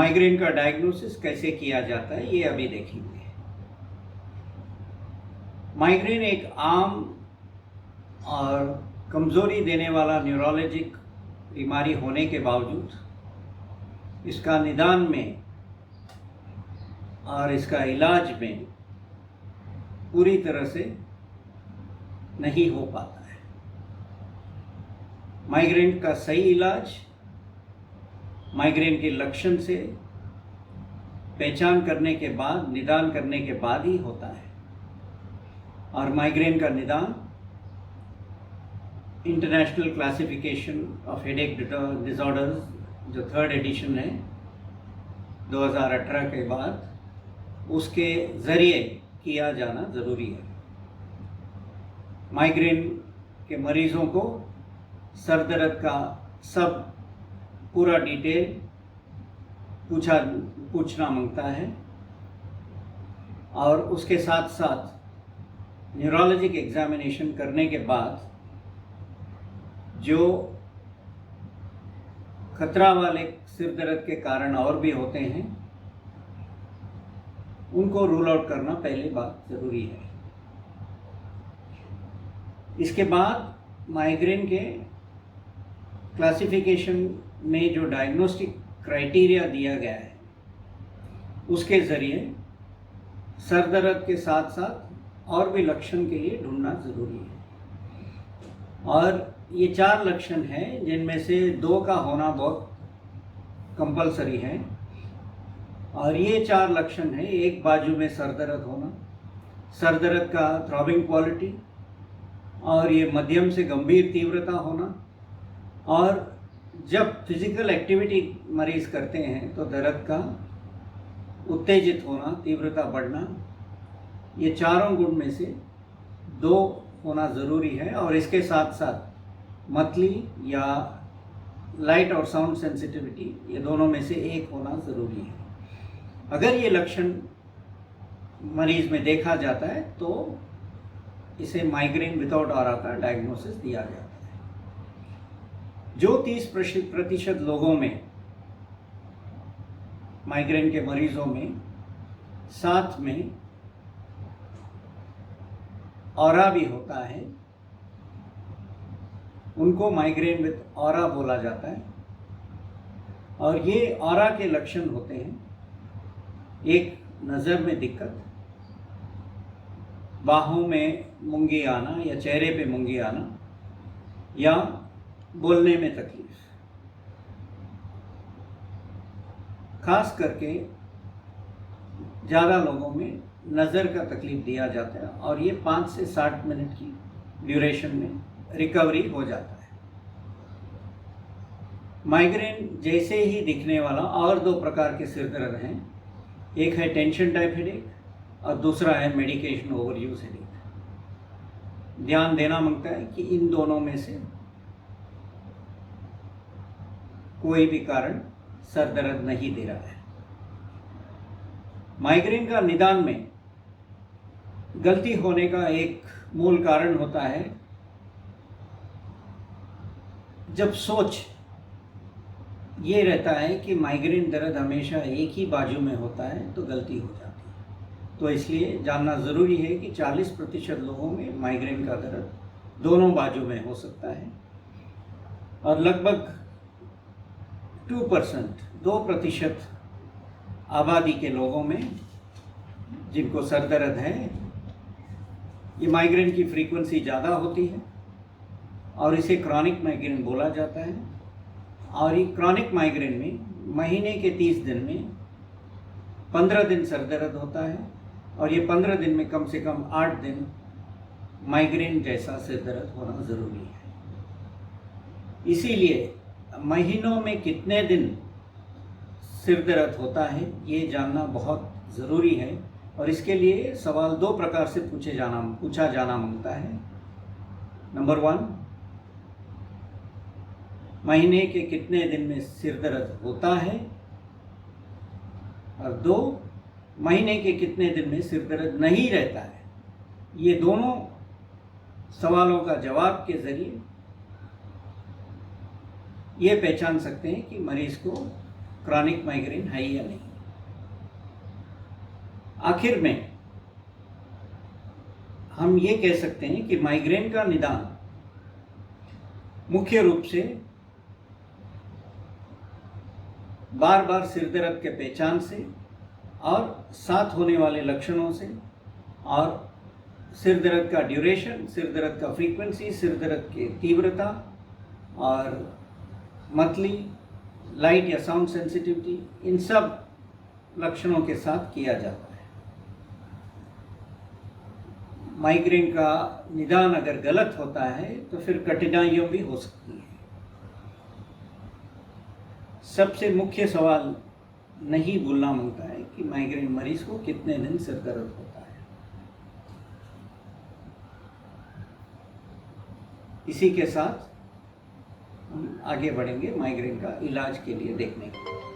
Migraine का diagnosis कैसे किया जाता है ये अभी देखेंगे। माइग्रेन एक आम और कमज़ोरी देने वाला न्यूरोलॉजिक बीमारी होने के बावजूद इसका निदान में और इसका इलाज में पूरी तरह से नहीं हो पाता है। माइग्रेन का सही इलाज माइग्रेन के लक्षण से पहचान करने के बाद, निदान करने के बाद ही होता है। और माइग्रेन का निदान international classification of headache disorders जो 3rd एडिशन है 2018 के बाद, उसके ज़रिए किया जाना ज़रूरी है। माइग्रेन के मरीज़ों को सर दर्द का सब पूरा डिटेल पूछना मांगता है और उसके साथ साथ न्यूरोलॉजिक एग्जामिनेशन करने के बाद जो खतरा वाले सिर दर्द के कारण और भी होते हैं उनको रूल आउट करना पहले बात ज़रूरी है। इसके बाद माइग्रेन के क्लासिफिकेशन में जो डायग्नोस्टिक क्राइटेरिया दिया गया है उसके ज़रिए सर दर्द के साथ साथ और भी लक्षण के लिए ढूंढना ज़रूरी है। और ये 4 लक्षण हैं जिनमें से 2 का होना बहुत कंपलसरी है। और ये 4 लक्षण हैं, एक बाजू में सर दर्द होना, सर दर्द का थ्रॉबिंग क्वालिटी, और ये मध्यम से गंभीर तीव्रता होना, और जब फिजिकल एक्टिविटी मरीज़ करते हैं तो दर्द का उत्तेजित होना, तीव्रता बढ़ना। ये चारों गुण में से 2 होना ज़रूरी है। और इसके साथ साथ मतली या लाइट और साउंड सेंसिटिविटी, ये दोनों में से 1 होना ज़रूरी है। अगर ये लक्षण मरीज़ में देखा जाता है तो इसे माइग्रेन विदाउट ऑरा का डायग्नोसिस दिया जाता है। जो 30% लोगों में माइग्रेन के मरीजों में साथ में ऑरा भी होता है, उनको माइग्रेन विद ऑरा बोला जाता है। और ये ऑरा के लक्षण होते हैं, एक नज़र में दिक्कत, बाहों में मुंगी आना या चेहरे पे मुंगी आना, या बोलने में तकलीफ। खास करके ज़्यादा लोगों में नज़र का तकलीफ दिया जाता है और ये 5 से 60 मिनट की ड्यूरेशन में रिकवरी हो जाता है। माइग्रेन जैसे ही दिखने वाला और 2 प्रकार के सिर दर्द हैं, एक है टेंशन टाइप हेडेक और दूसरा है मेडिकेशन ओवरयूज हेडेक। ध्यान देना मांगता है कि इन दोनों में से कोई भी कारण सर दर्द नहीं दे रहा है। माइग्रेन का निदान में गलती होने का एक मूल कारण होता है जब सोच ये रहता है कि माइग्रेन दर्द हमेशा एक ही बाजू में होता है तो गलती हो जाती है। तो इसलिए जानना ज़रूरी है कि 40% लोगों में माइग्रेन का दर्द दोनों बाजू में हो सकता है और लगभग 2% आबादी के लोगों में जिनको सर दर्द है, ये माइग्रेन की फ्रीक्वेंसी ज़्यादा होती है और इसे क्रॉनिक माइग्रेन बोला जाता है। और ये क्रॉनिक माइग्रेन में महीने के 30 दिन में 15 दिन सर दर्द होता है और ये 15 दिन में कम से कम 8 दिन माइग्रेन जैसा सिर दर्द होना ज़रूरी है। इसीलिए महीनों में कितने दिन सिर दर्द होता है ये जानना बहुत ज़रूरी है। और इसके लिए सवाल 2 प्रकार से पूछा जाना मांगता है। नंबर 1, महीने के कितने दिन में सिर दर्द होता है, और 2, महीने के कितने दिन में सिर दर्द नहीं रहता है। ये दोनों सवालों का जवाब के ज़रिए ये पहचान सकते हैं कि मरीज़ को क्रॉनिक माइग्रेन है या नहीं। आखिर में हम ये कह सकते हैं कि माइग्रेन का निदान मुख्य रूप से बार बार सिर दर्द के पहचान से और साथ होने वाले लक्षणों से, और सिर दर्द का ड्यूरेशन, सिर दर्द का फ्रीक्वेंसी, सिर दर्द की तीव्रता और मतली, लाइट या साउंड सेंसिटिविटी, इन सब लक्षणों के साथ किया जाता है। माइग्रेन का निदान अगर गलत होता है तो फिर कठिनाइयाँ भी हो सकती हैं। सबसे मुख्य सवाल नहीं भूलना होता है कि माइग्रेन मरीज को कितने दिन सिर दर्द होता है। इसी के साथ हम आगे बढ़ेंगे माइग्रेन का इलाज के लिए देखने के लिए।